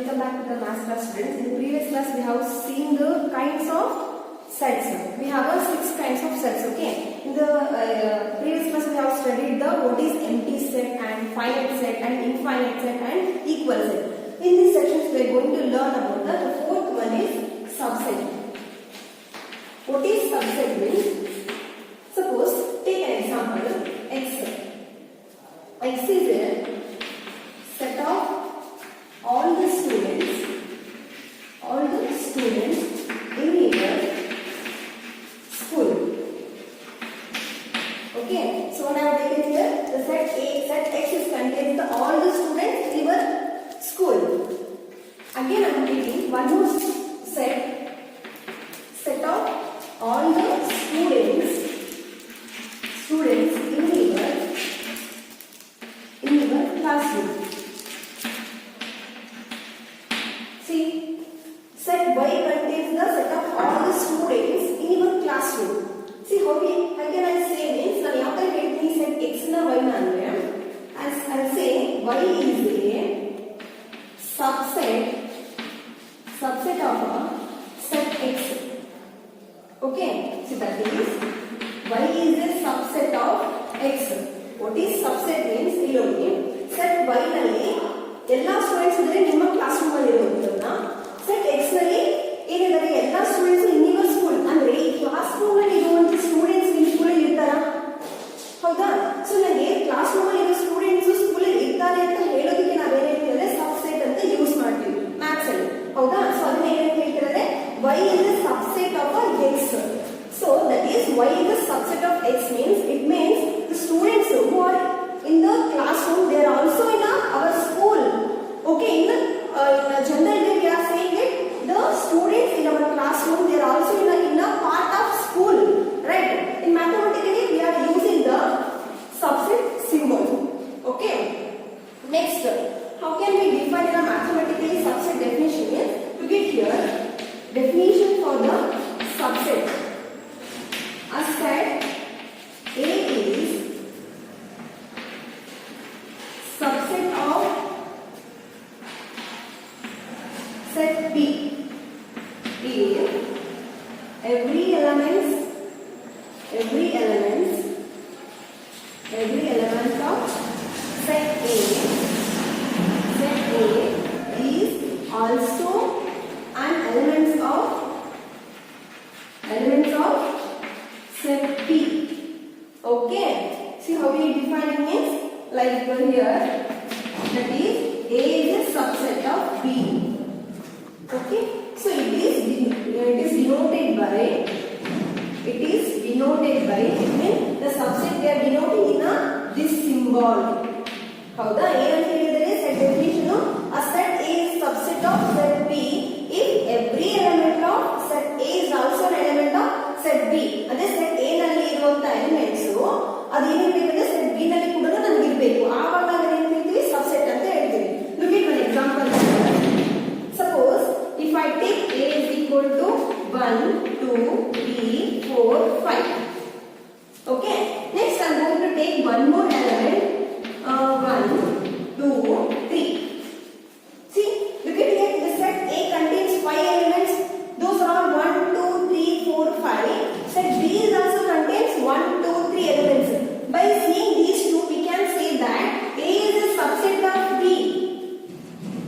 welcome back to the math class students. In the previous class we have seen the kinds of sets. We have 6 kinds of sets, okay. In the previous class we have studied the what is empty set and finite set and infinite set and equal set. In these sections we are going to learn about the fourth one is subset. What is subset means? Suppose take an example x. X is a set of all the students in your school. Okay, so now I have taken here the set A, set X is contains all the students in your school. Again I am taking one more set of all the students in your classroom. See, set Y contains the set of all the students in your classroom. See how can I say means now यहाँ पर कहती है set X ना Y ना ले as I say Y is a subset of a set X. Okay, so that is Y is a subset of X. What is subset means ಇಲ್ಲಿ set Y ನಲ್ಲಿ ಎಲ್ಲ ಸ್ಟೂಡೆಂಟ್ಸ್ ಇದ್ರೆ ನಿಮ್ಮ class room ಅಲ್ಲಿ ಇರೋದನ್ನ set X ನಲ್ಲಿ ಏನಿದ್ದಾರೆ ಎಲ್ಲ ಸ್ಟೂಡೆಂಟ್ಸ್ ಇನ್ ಯುವರ್ ಸ್ಕೂಲ್ ಅಂದ್ರೆ ಈ ಕ್ಲಾಸ್ ರೂಮ್ ನಲ್ಲಿ ಇರುವಂತ ಸ್ಟೂಡೆಂಟ್ಸ್ ನಿಮ್ಮ ಸ್ಕೂಲ್ ಅಲ್ಲಿ ಇರ್ತಾರಾ ಹೌದಾ ಸೊ ನನಗೆ ಕ್ಲಾಸ್ ರೂಮ್ ಅಲ್ಲಿ ಇರೋ ಸ್ಟೂಡೆಂಟ್ಸ್ ಸ್ಕೂಲ್ ಅಲ್ಲಿ ಇರ್ತಾರೆ ಅಂತ ಹೇಳೋದಕ್ಕೆ ನಾವು ಏನು ಹೇಳ್ತೀವಿ ಸಬ್ಸೆಟ್ ಅಂತ ಯೂಸ್ ಮಾಡ್ತೀವಿ ಮ್ಯಾಥ್ಸ್ ಅಲ್ಲಿ ಹೌದಾ ಸೊ ಅದನ್ನ ಏನಂತ ಹೇಳ್ತಾರೆ y is a subset of a x. So that is y is a subset of x means it means the students who are in the classroom they are also in our school. Okay, in general way we are saying it the students in our classroom they are also in a part of school, right? In mathematically we are using the subset symbol. Okay, next how can we define a mathematically subset definition is to get here definition for the subset. A set A is subset of set B is every element of set A is also an elements of set B. Okay, see how we defining it like here that is A is a subset of B. Okay, so it is denoted by it means the subset they are denoting in this symbol. ಹೌದಾ ಏನಂತ ಹೇಳಿದರೆ set definition a set A is subset of set B if every element of set A is also an element of set B. ಅದೇ set A ನಲ್ಲಿ ಇರುವಂತ elements ಅದೇನಿರಬೇಕಂದ್ರೆ set B ನಲ್ಲಿ ಕೂಡ ನನಗೆ ಇರಬೇಕು ಆವಾಗ ನಾವು ಏನು ಹೇಳ್ತೀವಿ ಸಬ್ಸೆಟ್ ಅಂತ ಹೇಳ್ತೀವಿ. Look at one example. Suppose if I take A is equal to 1 2 3 4 5. Okay, next I am going to take one more element 1 2 3. See, look at here the set A contains 5 elements. Those are all 1 2 3 4 5. Set B is also contains 1 2 3 elements. By seeing these two we can say that A is a subset of B.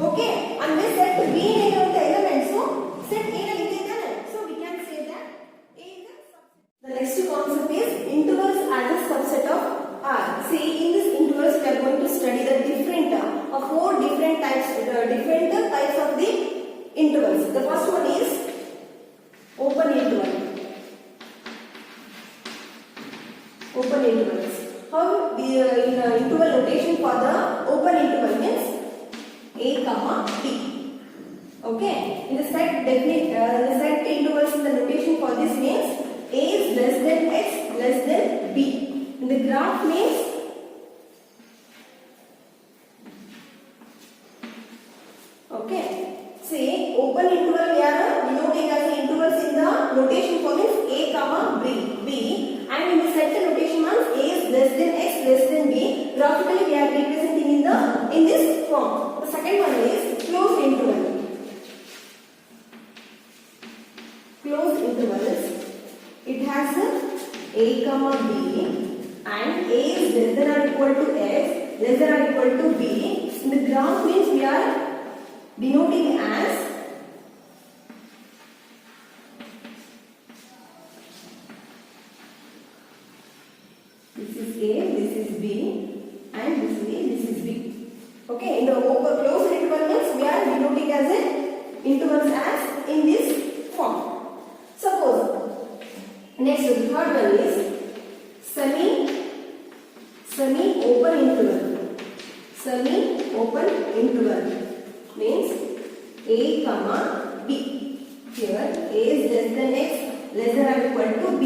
Okay, and this set B is the elements so set A so we can say that A is a subset. The next concept is intervals as a subset of R. See, in this intervals we are going to study the different four different types of the intervals. The first one is open interval. Open intervals. How the interval notation for the open interval means a comma b. Okay, in the set intervals in the notation for this means a is less than x less than b. In the graph means okay. Say open interval we are denoting as the intervals in the notation for this a comma b and in the set notation means a is less than x less than b. Graphically we are representing in this form. The second one is closed interval. A comma B and A is less than or equal to X, less than or equal to B. In the graph means we are denoting as this is A, this is B, and this is A, this is B. Okay, in the closed interval means we are denoting as an intervals as in this form. Suppose next the third one is semi open interval. Semi open interval means A comma B. Here A is less than X, less than or equal to B.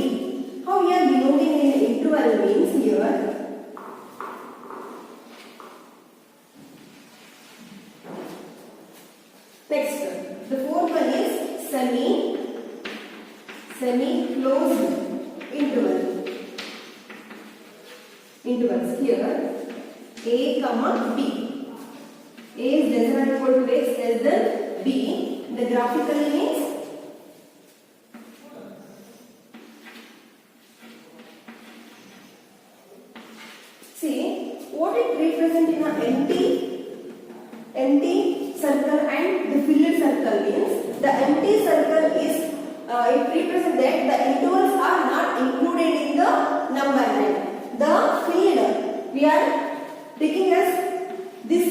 How we are denoting in interval means here next the fourth one is semi closed intervals. Here A comma B. A is less than or equal to X, less than B. The graphically means see what it represents in an empty circle and the filled circle means the empty circle is it represents that the intervals are not included in the number line. The filled we are taking as this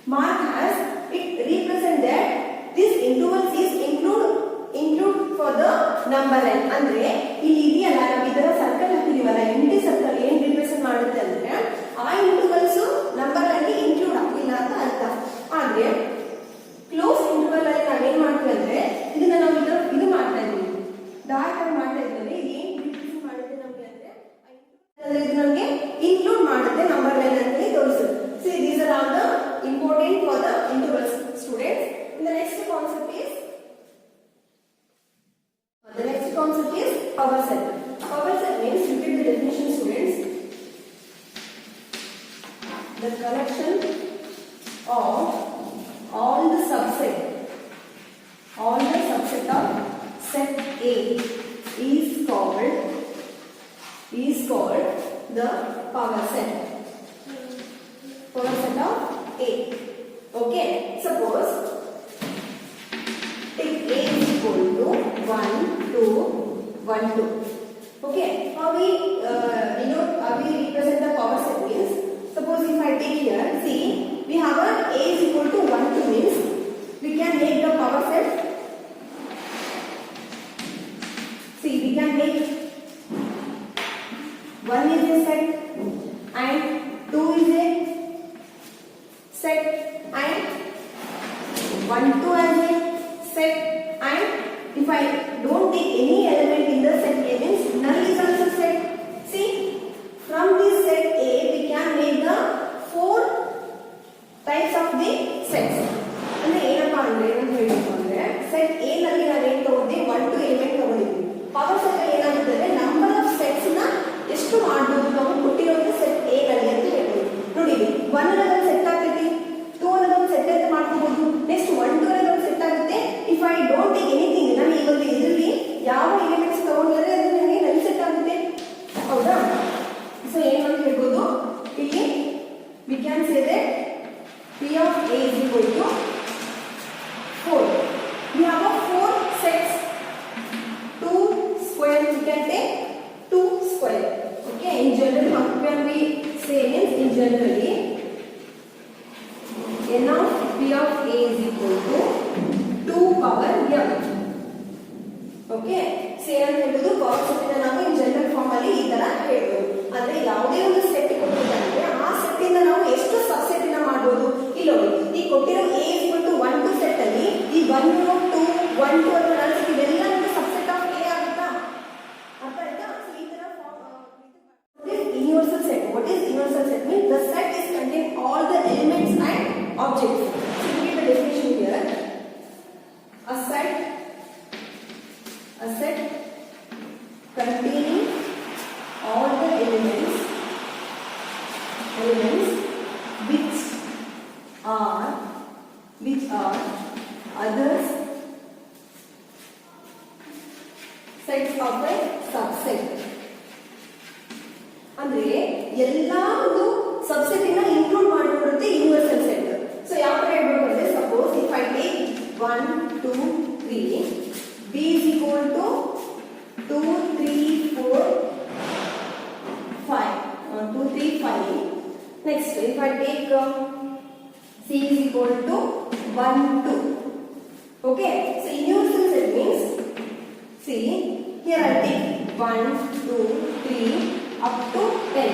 mark as it represents that this intervals is include for the number line. ಅಂದ್ರೆ ಇಲ್ಲಿ ಇದೆಯಲ್ಲ ನಾವು ಇದರ circle ಹಾಕಿದೀವಲ್ಲ ಎಂಟಿ circle ಏನು represent ಮಾಡುತ್ತೆ ಅಂದ್ರೆ ಆ intervals number ಅಲ್ಲಿ ಇನ್ಕ್ಲೂಡ್ ಆಗಿಲ್ಲ ಅಂತ ಅರ್ಥ. ಆದ್ರೆ ಕ್ಲೋಸ್ ಇಂಟರ್ವಲ್ ಅಲ್ಲಿ ನಾವು ಏನು ಮಾಡ್ತೀವಿ ಅಂದ್ರೆ ಇದನ್ನ ನಾವು ಇದು ಮಾಡ್ತಾ ಇದೀವಿ ಡಾಟ್ ಆಗಿ ಮಾಡ್ತಾ ಇದ್ದೀವಿ. ಏನು ರಿಪ್ರೆಸೆಂಟ್ ಮಾಡುತ್ತೆ ನಮಗೆ ಅಂದ್ರೆ ಇದು ನಮಗೆ ಇನ್ಕ್ಲೂಡ್ ಮಾಡುತ್ತೆ ನಂಬರ್ ಲೈನ್ ಅಂತ ತೋರಿಸುತ್ತೆ. See these are all the important for the intervals students. And the next concept is power set. Power set means you get the definition students. The collection of all the subset of set A is called the power set. Power set of A. Okay, suppose take A is equal to 1, 2, 1, 2. Okay, how we represent the power set means suppose if I take here, see we have a A is equal to 1, 2 means we can make the power set. See we can make 1 is a set and 2 is a set and 1, 2 as a set, and if I don't take any element in the set A means null is also set. See from this set A we can make the 4 types of the sets. ಅಂದ್ರೆ ಏನಪ್ಪಾ ಅಂದ್ರೆ ಏನು ಹೇಳಬೇಕು ಅಂದ್ರೆ set A ನಲ್ಲಿ ನಾವು ಏನು ತಗೊಂಡ್ವಿ 1, 2 ಎಲಿಮೆಂಟ್ ತಗೊಂಡಿದ್ವಿ. ಪವರ್ ಸೆಟ್ ಅಲ್ಲಿ ಏನಾಗುತ್ತೆ ಅಂದ್ರೆ ನಂಬರ್ ಆಫ್ ಸೆಟ್ಸ್ ನ ಎಷ್ಟು ಮಾಡಬಹುದು ನಾವು ಕೊಟ್ಟಿರೋದು ಸೆಟ್ A ನಲ್ಲಿ ಅಂತ ಹೇಳ್ತೀವಿ. ನೋಡಿ 1 ಅನ್ನೋದು ಸೆಟ್ ಆಗ್ತೈತಿ, 2 ಅನ್ನೋದು ಸೆಟ್ ಅಂತ ಮಾಡ್ಕೋಬಹುದು, ನೆಕ್ಸ್ಟ್ 1, 2 ಅನ್ನೋದು ಸೆಟ್ ಆಗುತ್ತೆ. If I don't take anything ನಾನು ಈಗ ಇದರಲ್ಲಿ ಯಾವ ಎಲಿಮೆಂಟ್ಸ್ ತಗೊಂಡ್ರೆ ಅದು ನನಗೆ ನಲ್ ಸೆಟ್ ಆಗುತ್ತೆ. ಹೌದಾ? ಸೊ ಏನು ಅಂತ ಹೇಳ್ಬೋದು ಇಲ್ಲಿ we can say that P of A is equal to 4. We have a 4 sets. 2 square we can take 2 square. Okay, in general how can we say means in generally n of P of A is equal to 2 power m. Okay, same ಅಂತ ಹೇಳೋದು power set ಇಂದ ನಾವು in general form ಅಲ್ಲಿ ಈ ತರ ಹೇಳ್ಬೋದು. ಅಂದ್ರೆ ಯಾವುದೇ ಒಂದು ಸೆಟ್ ಕೊಟ್ಟಿದ್ದಾರೆ ಆ ಸೆಟ್ ಇಂದ ನಾವು ಎಷ್ಟು ಸಬ್ಸೆಟ್ ನ ಮಾಡಬಹುದು. ಇಲ್ಲಿ ನೋಡಿ ಈ ಕೊಟ್ಟಿರೋ A is equal to 1, 2 set ಅಲ್ಲಿ ಈ 1, 2, 1, 2 ಅನ್ನೋ ನಾಲ್ಕು ಇವೆಲ್ಲ ನಮಗೆ ಸಬ್ಸೆಟ್ ಆಫ್ A ಆಗುತ್ತಾ? ಅರ್ಥ ಆಯ್ತಾ? ಸೊ ಈ ತರ universal set. What is universal set? Means the set is contain all the elements and objects. So you get the definition here. A set containing all the elements which are others sets of a subset. 1, 2, 3. B is equal to 2, 3, 4, 5. 2, 3, 5. Next, if I take C is equal to 1, 2. Okay, so in universal set means, see, here I take 1, 2, 3 up to 10.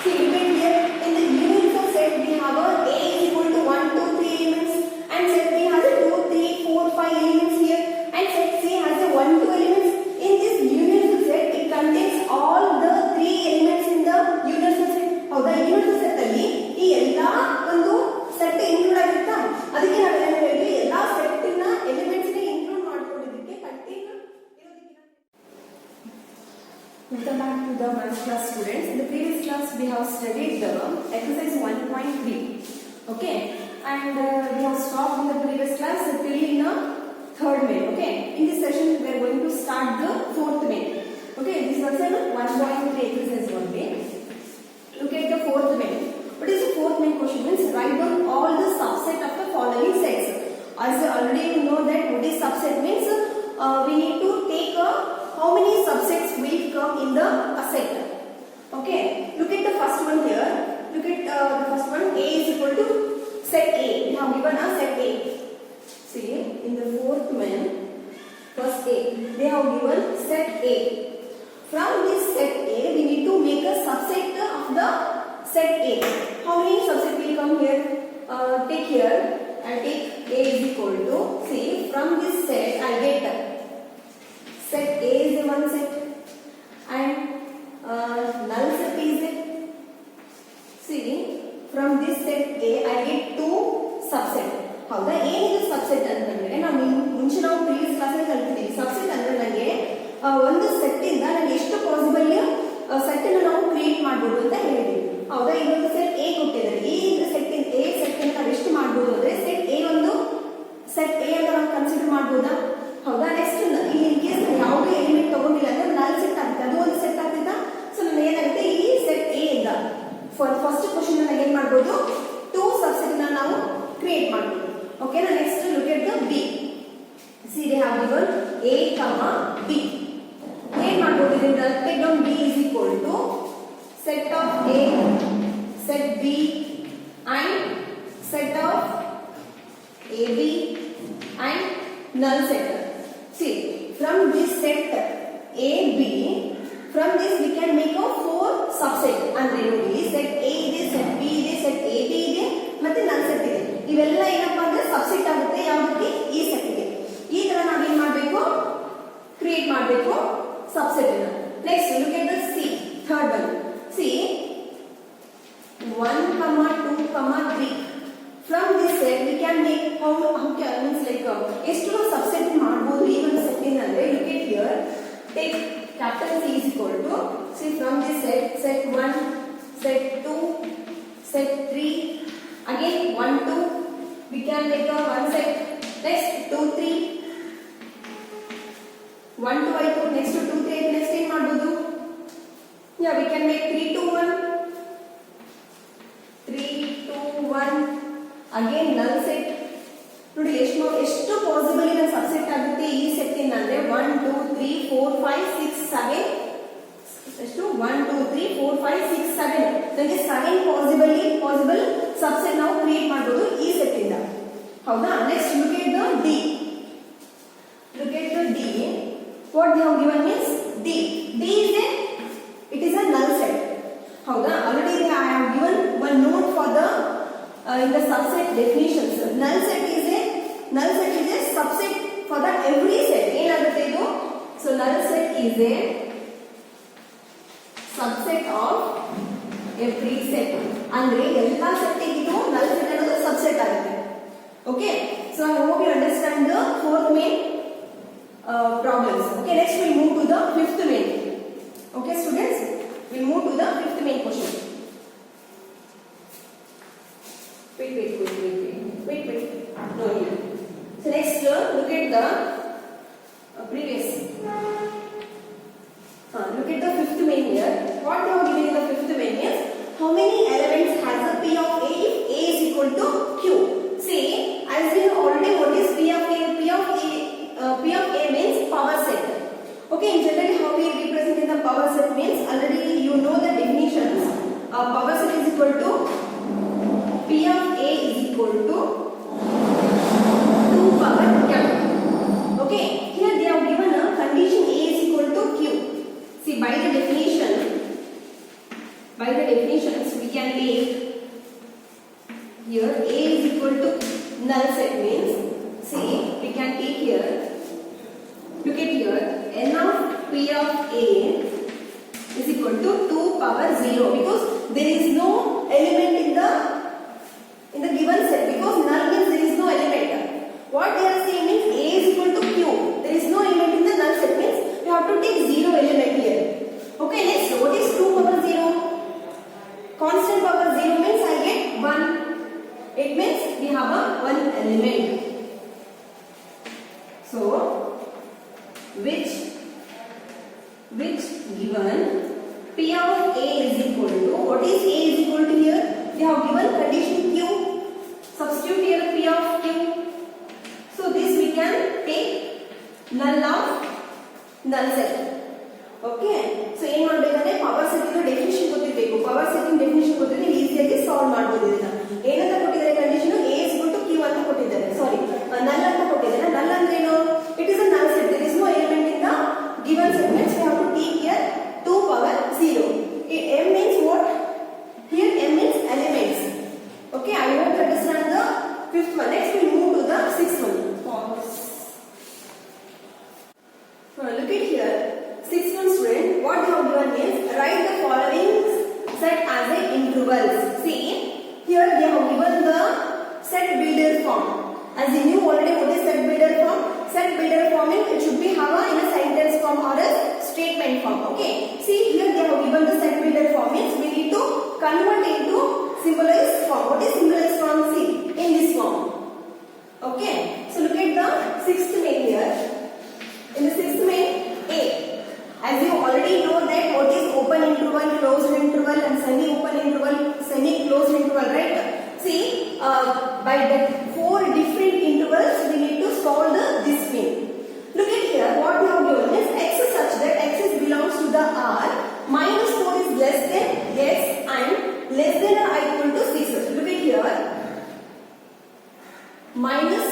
See, look at here, in the universal set we have a is equal to 1, 2, 3 elements, and set B has a 2, 3, 4, 5 elements here, and set C has a 1, 2 elements. In this universal set, it contains all the 3 elements in the universal set. ಹೌದಾ, universal set ಅಲ್ಲಿ ಈ ಎಲ್ಲಾ ಒಂದು set include ಆಗಿರುತ್ತಾ, ಅದಕ್ಕೆ ನಾವು ಏನು ಹೇಳಿದ್ವಿ, ಎಲ್ಲಾ ಸೆಟ್ ನ ಎಲಿಮೆಂಟ್ಸ್ ಗೆ ಇನ್ಕ್ಲೂಡ್ ಮಾಡ್ಕೊಂಡಿದ್ದಕ್ಕೆ ಕಂಟಿನ್ಯೂ ಇರೋದಕ್ಕೆ. Welcome back to the math class students. In the previous class we have studied the exercise 1.3. Okay, and we have stopped in the previous class till in the third main. Okay, in this session we are going to start the fourth main. Okay, this was a 1.3 exercise only. Look at the fourth main. What is the fourth main question? Means write down all the subset of the following sets. As already you know that what is subset means, we need to take how many subsets will come in the set. Okay. Look at the first one here. Look at the first one. A is equal to set A. We have given a set A. See, in the fourth main, first A, they have given set A. From this set A, we need to make a subset of the set A. How many subsets will come here? Take here, I take A is equal to, see, from this set I get set A is the one set, and null set is it. See, from this set A I get 2 subset. ಹೌದಾ, ಏನಿದೆ subset ಅಂತಂದ್ರೆ, ನಾವು ಮುಂಚೆ ನಾವು previous ಕ್ಲಾಸಲ್ಲಿ ಕಲಿತಿದ್ದೀವಿ. Subset ಅಂದ್ರೆ ನನಗೆ ಒಂದು ಸೆಟ್ ಇಂದ ನಾನು ಎಷ್ಟು ಪಾಸಿಬಲ್ ಸೆಟ್ ಅನ್ನು ನಾವು ಕ್ರಿಯೇಟ್ ಮಾಡಬಹುದು ಅಂತ ಹೇಳಿದ್ವಿ. ಹೌದಾ, ಇನ್ನೊಂದು ಸೆಟ್ ಎ ಕೊಟ್ಟಿದ್ದಾರೆ. ಈ ಸೆಟ್ ಎ ಸೆಟ್ ಅನ್ನು ನಾವು ಎಷ್ಟು ಮಾಡಬಹುದು ಅಂದ್ರೆ, ಸೆಟ್ ಎ ಒಂದು ಸೆಟ್ ಎ ಅಂತ ನಾವು ಕನ್ಸಿಡರ್ ಮಾಡಬಹುದಾ? ಹೌದಾ. ನೆಕ್ಸ್ಟ್ ಇಲ್ಲಿ ಇನ್ ಕೇಸ್ ಯಾವುದೇ ಎಲಿಮೆಂಟ್ ತಗೊಂಡಿಲ್ಲ ಅಂದ್ರೆ ನಲ್ ಸೆಟ್ ಆಗುತ್ತೆ, ಅದು ಒಂದು ಸೆಟ್ ಆಗ್ತಿದ್ದ. ಸೊ ನಾನು ಏನಾಗುತ್ತೆ, ಈ ಸೆಟ್ ಎ ಇಂದ ಫಸ್ಟ್ ಕ್ವಶನ್ ನಾನು ಏನ್ ಮಾಡಬಹುದು, 2 ಸಬ್ಸೆಟ್ ನ ನಾವು ಕ್ರಿಯೇಟ್ ಮಾಡಬಹುದು. ಓಕೆ ನಾ next look at the B. See they have given A comma B. ಏನ್ ಮಾಡಬಹುದು ಇದರಿಂದ, take down B is equal to set of A, set B and set of AB and null set. See, from this set AB, from this we can make a 4 subset. ಅಂದ್ರೆ ನೋಡಿ, set A ಇದೆ, set B ಇದೆ, set AB ಇದೆ ಮತ್ತೆ null set ಇದೆ. ಇವೆಲ್ಲ ಏನಪ್ಪಾ ಅಂದ್ರೆ ಸಬ್ಸೆಟ್ ಆಗುತ್ತೆ ಯಾವುದಕ್ಕೆ, ಈ ಸೆಟ್ ಗೆ. ಈ ತರ ನಾವು ಏನು ಮಾಡಬೇಕು, ಕ್ರಿಯೇಟ್ ಮಾಡಬೇಕು ಸಬ್ಸೆಟ್ ಅನ್ನು. Next look at the C, third one. See 1, 2, 3. From this set we can make how means like ಎಷ್ಟು ಸಬ್ಸೆಟ್ ಮಾಡಬಹುದು ಈ ಒಂದು ಸೆಟ್ ಇಂದ ಅಂದ್ರೆ, look at here, take capital C is equal to, see from this set 1, set 2, set 3, again 1, 2, we can make a one set. Next 2, 3, 1, 2 ಆಯ್ತು. Next 2, 3 ಆಯ್ತು. Next ಏನ್ ಮಾಡಬಹುದು, yeah, we can make 3, 2, 1. 3, 2, 1. Again null set. ನೋಡಿ ಎಷ್ಟು possible ಇದೆ subset ಆಗುತ್ತೆ ಈ set ಇಂದ ಅಂದ್ರೆ 1, 2, 3, 4, 5, 6, 7. ಎಷ್ಟು 1, 2, 3, 4, 5, 6, 7. ನನಗೆ 7 ಪಾಸಿಬಲ್ ಸಬ್ಸೆಟ್ ನಾವು ಕ್ರಿಯೇಟ್ ಮಾಡಬಹುದು ಈ ಸೆಟ್ ಇಂದ. ಹೌದಾ. Next look at the D. Look at the D. What they have given means D. D is A it is a null set. ಹೌದಾ. already I have given one note for the in the subset definitions. null set is a subset for the every set. ಏನಾಗುತ್ತೆ ಇದು, so null set is a subset of every set. ಅಂದ್ರೆ ಎಲ್ಲಾ set ಇದು null set ಅನ್ನೋದು subset ಆಗುತ್ತೆ. okay, so I hope you understand the fourth main problems. okay, next we move to the fifth main. Okay students, we move to the fifth main question. Wait. No here. So next look at the previous. Look at the fifth main here. What they have given in the fifth main is, how many elements has a P of A if A is equal to Q. See, as we already what is power set is equal to P of A is equal to 2 power m. Okay, here they have given a condition A is equal to Q. See, by the definition, so we can take here A is equal to null set means, see, we can take here, look at here, n of P of A is equal to 2 power 0 because there is no element in the given set, because null means there is no element. What they are saying means A is equal to Q. There is no element in the null set means you have to take 0 element here. Okay, next, what is 2 power 0? Constant power 0 means I get 1. It means we have a 1 element. So, which given P of A is equal to, what is A is equal to here? They have given condition Q. Substitute here P of Q. So this we can take null of null set. Okay. So ಏನು ಮಾಡಬೇಕಂದ್ರೆ power setting definition ಗೊತ್ತಿರಬೇಕು. Power setting definition ಗೊತ್ತಿದ್ರೆ ಈಸಿಯಾಗಿ solve ಮಾಡಬಹುದು ಇದನ್ನ. ಏನಂತ ಕೊಟ್ಟಿದ್ದಾರೆ condition A is equal to Q ಅಂತ ಕೊಟ್ಟಿದ್ದಾರೆ. ಸಾರಿ, null ಅಂತ ಕೊಟ್ಟಿದ್ದಾರೆ. null ಅಂದ್ರೆ ಏನು? It is a null set. There is no element in the given set means we have to take here 2 power 0. M means what? Here M means elements. Okay, I want to understand the fifth one. Next we move to the sixth one. Look at here. Sixth one, student. What they have given is write the following set as a intervals. See, here they have given the set builder form. As you knew already what is set builder form? Set builder forming it should be have in a sentence form or a statement form. Okay. See, here they have given the set builder form means we need to convert into symbolized form. What is symbolized form? See, in this form. Okay. So look at the sixth main here. In the sixth main, A. As you already know that what is open interval, closed interval and semi-open interval, semi-closed interval, right? See, by the 4 different intervals we need to solve this main. Look at here, what we have given is x is such that x is belongs to the R, minus 4 is less than x and less than or equal to 6. Look at here, minus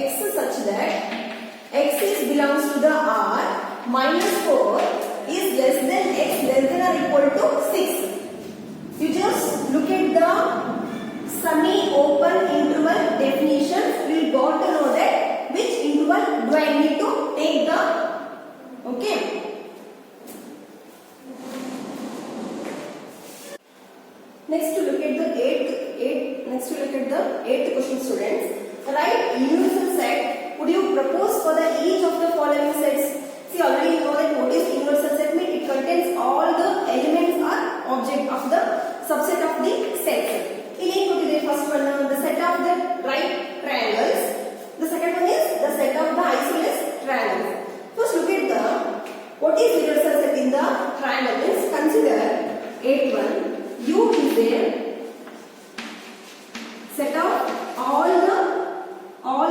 x is such that x is belongs to the R, minus 4 is less than x less than or equal to 6. You just look at the semi-open interval definition, we got to know that which interval do I need to take the, okay. Next to look at the eighth question, students. Write universal set. Would you propose for the each of the following sets? See, already you know that what is universal set means it contains all the elements or object of the subset of the set. In the first one, the set of the right triangles. The second one is the set of the isosceles triangles. First, look at the what is universal set in the triangle. Let's consider 8 1. U is a set of all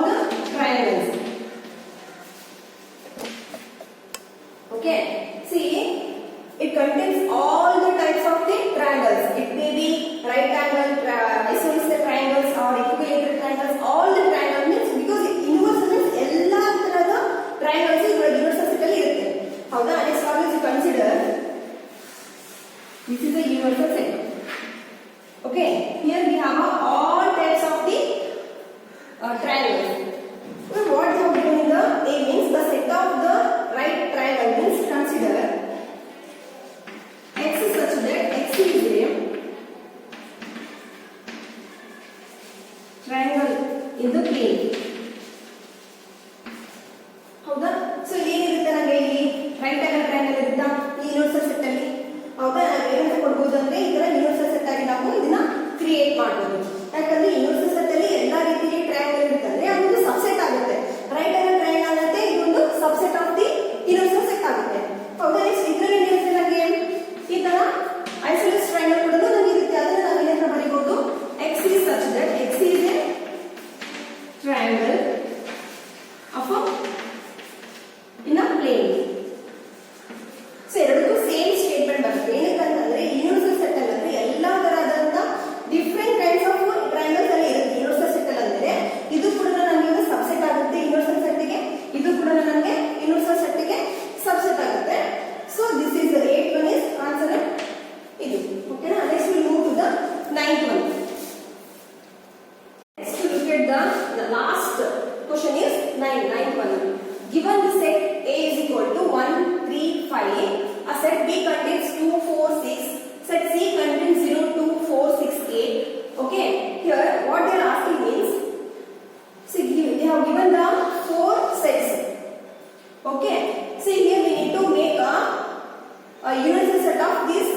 the triangles. Okay. See, it contains all the types of the triangles. It may be right angle, isosceles triangles or equilateral triangles. All the triangles means because universal means ella tarada triangles is universal set alli irutte. Howda, next always you consider this is a universal set. Okay, here we have all types of the triangles. So what they have given in the A means the set of the right triangle means consider x is such that x is a triangle in the plane. ಹೌದಾ? So ಏನಿರುತ್ತೆ ನನಗೆ ಇಲ್ಲಿ right angle triangle ಇರುತ್ತಾ ಈ universal set ಅಲ್ಲಿ? ಹೌದಾ? ನಾವು ಏನಂತ ಕೊಡಬಹುದು ಅಂದ್ರೆ ಈ ತರ ಯೂನಿವರ್ಸಲ್ ಸೆಟ್ ಆಗಿ ನಾವು ಇದನ್ನ ಕ್ರಿಯೇಟ್ ಮಾಡಬಹುದು. ಯಾಕಂದ್ರೆ ಯೂನಿವರ್ಸಲ್ ಸೆಟ್ ಅಲ್ಲಿ ಎಲ್ಲಾ ರೀತಿಯ ಟ್ರಯಾಂಗಲ್ ಇರುತ್ತೆ ಅಂದ್ರೆ ಅದೊಂದು ಸಬ್ಸೆಟ್ ಆಗುತ್ತೆ. ರೈಟ್ ಆಂಗಲ್ ಟ್ರಯಾಂಗಲ್ ಆಗುತ್ತೆ, ಇದೊಂದು subset of the universal set ಆಗುತ್ತೆ. ಹೌದಾ? ನೆಕ್ಸ್ಟ್ ಇದರಲ್ಲಿ ಏನಿರುತ್ತೆ ನನಗೆ ಈ ತರ ಐಸೋಲೇಸ್ ಟ್ರಯಾಂಗಲ್ ಕೂಡ ನನಗೆ ಇರುತ್ತೆ. ಅದನ್ನ ನಾವು ಏನಂತ ಬರೀಬಹುದು? x is such that x is a triangle last question is 9th one. Given the set A is equal to 1, 3, 5, a set B contains 2, 4, 6, set C contains 0, 2, 4, 6, 8. Okay, here what they are asking means, see they have given the 4 sets. Okay, see here we need to make a universal set of these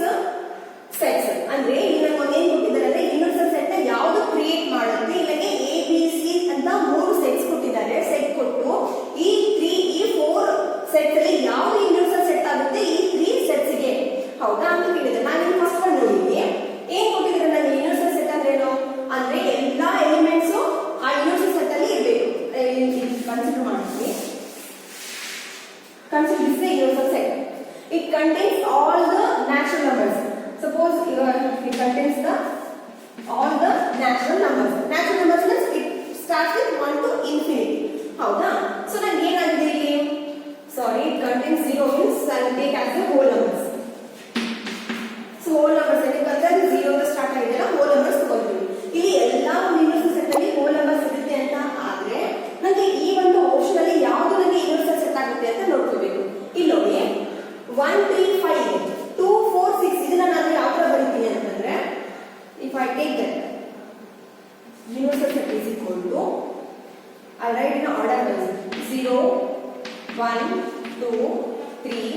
sets. ಅಂದ್ರೆ ಇಲ್ಲಿ ನಮಗೆ ಒಂದು ಏನು ಕೊಟ್ಟಿದ್ದಾರೆ ಅಂದ್ರೆ universal set ನ ಯಾವುದು create ಮಾಡುತ್ತೆ, ಇಲ್ಲಿಗೆ ಎ ಬಿ ಸಿ ಅಂತ 3 ಸೆಟ್ಸ್ ಕೊಟ್ಟಿದ್ದಾರೆ. ಸೆಟ್ ಕೊಟ್ಟು ಈ 4 ಸೆಟ್ಸ್ ಅಲ್ಲಿ ಯಾವುದು ಯೂನಿವರ್ಸಲ್ ಸೆಟ್ ಆಗುತ್ತೆ ಈ 3 ಸೆಟ್ಸ್ ಗೆ, ಹೌದಾ ಅಂತ ಕೇಳಿದ್ರೆ ನಾನು ಇಲ್ಲಿ ಫಸ್ಟ್ ಒನ್ ನೋಡಿದ್ವಿ. ಏನ್ ಕೊಟ್ಟಿದ್ದಾರೆ ನನಗೆ ಯೂನಿವರ್ಸಲ್ ಸೆಟ್ ಅಂದ್ರೆ ಏನು ಅಂದ್ರೆ ಎಲ್ಲಾ ಎಲಿಮೆಂಟ್ಸ್ ಆ ಯೂನಿವರ್ಸಲ್ ಸೆಟ್ ಅಲ್ಲಿ ಇರಬೇಕು. ಕನ್ಸಿಡರ್ ಮಾಡ್ತೀವಿ. Consider this is a universal set. It contains all the natural numbers. Suppose it contains all the natural numbers. Natural numbers means it starts with 1 to infinity. Howda? So then ಏನಾಗಿದೆ ಇಲ್ಲಿ? Sorry, it contains 0 means I will take as the whole numbers. So whole numbers ಯಾಕಂದ್ರೆ 0 ಇಂದ start ಆಗಿದೆಲ್ಲ whole numbers ತಗೊಳ್ತೀವಿ. ಇಲ್ಲಿ ಎಲ್ಲಾ universal set ಅಲ್ಲಿ whole numbers ಇರುತ್ತೆ ಅಂತ ಆದ್ರೆ ನನಗೆ ಈ ಒಂದು ಆಪ್ಷನ್ ಅಲ್ಲಿ ಯಾವುದು ನನಗೆ ಯೂನಿವರ್ಸಲ್ ಸೆಟ್ ಆಗುತ್ತೆ ಅಂತ ನೋಡ್ಕೋಬೇಕು. ಇಲ್ಲಿ ನೋಡಿ 1, 3, 5, 2, 4, 6 ಇದನ್ನ ನಾನು ಯಾವ ತರ ಬರೀತೀನಿ ಅಂತಂದ್ರೆ, if I take that universal set is equal to, I write in order wise 0, 1, 2, 3,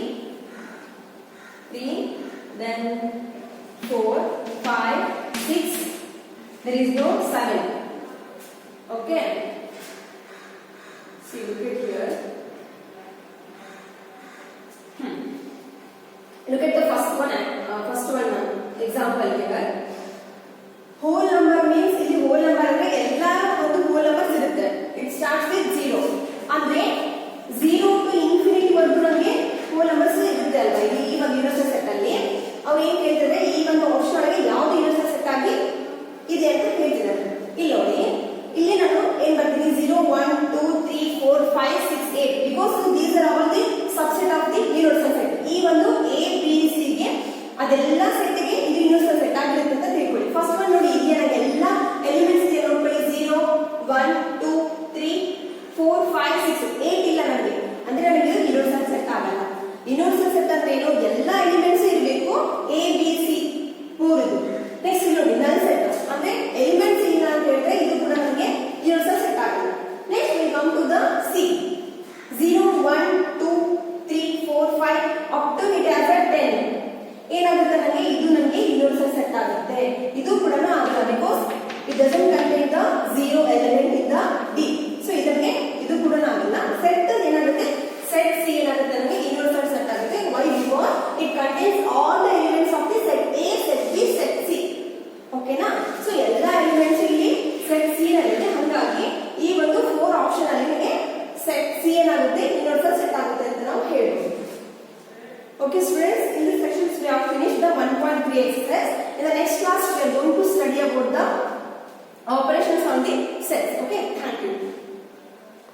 then 4, 5, 6, there is no 7. Okay. See, look at here. Look at the first one example here. Whole number means ಇಲ್ಲಿ whole number ಅಂದ್ರೆ ಎಲ್ಲ ಒಂದು whole numbers ಇರುತ್ತೆ. It starts with 0. ಅಂದ್ರೆ 0 to infinity ವರೆಗೂ ನಮಗೆ whole numbers ಇರುತ್ತೆ ಅಲ್ವಾ. ಈ ಒಂದು ಯೂನಿವರ್ಸಲ್ ಸೆಟ್ ಅಲ್ಲಿ ಅವ್ರು ಏನ್ ಹೇಳ್ತಾರೆ, ಈ ಒಂದು ಆಪ್ಷನ್ ಒಳಗೆ ಯಾವ್ದು ಯೂನಿವರ್ಸಲ್ ಸೆಟ್ ಆಗಿ ಇದೆ ಅಂತ ಹೇಳ್ತಿದ್ದಾರೆ. ಇಲ್ಲಿ ನೋಡಿ, ಇಲ್ಲಿ ನಾನು ಏನ್ ಬರ್ತೀನಿ 0, 1, 2, 3, 4, 5, 6, 8 because these are all the subset of the universal set. ಈ ಒಂದು A B C ಗೆ ಅದೆಲ್ಲ ಸೆಟ್ ಗೆ ಇದು ಯೂನಿವರ್ಸಲ್ ಸೆಟ್ ಆಗಿರುತ್ತೆ ಅಂತ ತಿಳ್ಕೊಳ್ಳಿ. ಫಸ್ಟ್ ಒನ್ ನೋಡಿ, ಇಲ್ಲಿ ನನಗೆ ಎಲ್ಲ ಎಲಿಮೆಂಟ್ಸ್ ಇದೆ ನೋಡ್ಕೊಳ್ಳಿ. 0, 1, 2, 3, 4, 5, 6, 8 ಇಲ್ಲ ನನಗೆ, ಅಂದ್ರೆ ನನಗೆ ಇದು ಯೂನಿವರ್ಸಲ್ ಸೆಟ್ ಆಗಲ್ಲ. ಯೂನಿವರ್ಸಲ್ ಸೆಟ್ ಅಂದ್ರೆ ಏನು, ಎಲ್ಲ ಎಲಿಮೆಂಟ್ಸ್ ಇರಬೇಕು A B C 3. ನೆಕ್ಸ್ಟ್ ನೋಡಿ ನಲ್ ಸೆಟ್ ಅಂದ್ರೆ ಎಲಿಮೆಂಟ್ಸ್ ಇಲ್ಲ ಅಂತ ಹೇಳಿದ್ರೆ ಇದು ಕೂಡ ನನಗೆ ಯೂನಿವರ್ಸಲ್ ಸೆಟ್ ಆಗಲ್ಲ. Next we come to the C. 0, 1, 2, 3, 4, 5 up to it has a 10. ಏನಾಗುತ್ತೆ ನನಗೆ, ಇದು ನನಗೆ ಯೂನಿವರ್ಸಲ್ ಸೆಟ್ ಆಗುತ್ತೆ. ಇದು ಕೂಡ ಆಗಲ್ಲ because it doesn't contain the 0 element in the D. So ಇದಕ್ಕೆ ಇದು ಕೂಡ ಆಗಲ್ಲ. ಸೆಟ್ ಏನಾಗುತ್ತೆ, ಸೆಟ್ C ಏನಾಗುತ್ತೆ ನನಗೆ ಯೂನಿವರ್ಸಲ್ ಸೆಟ್ ಆಗುತ್ತೆ. Why? Because it contains all the elements of the set A, set B, set C. ಓಕೆನಾ? ಸೊ ಎಲ್ಲ ಎಲಿಮೆಂಟ್ಸ್ ಇಲ್ಲಿ ಸೆಟ್ C ನಲ್ಲಿದೆ. ಹಾಗಾಗಿ ಈ ಒಂದು 4 ಆಪ್ಷನ್ ಅಲ್ಲಿ ನನಗೆ ಸೆಟ್ C ಏನಾಗುತ್ತೆ ಯೂನಿವರ್ಸಲ್ ಸೆಟ್ ಆಗುತ್ತೆ ಅಂತ ನಾವು ಹೇಳ್ಬೋದು. Okay students, in this section we have finished the 1.3 exercise.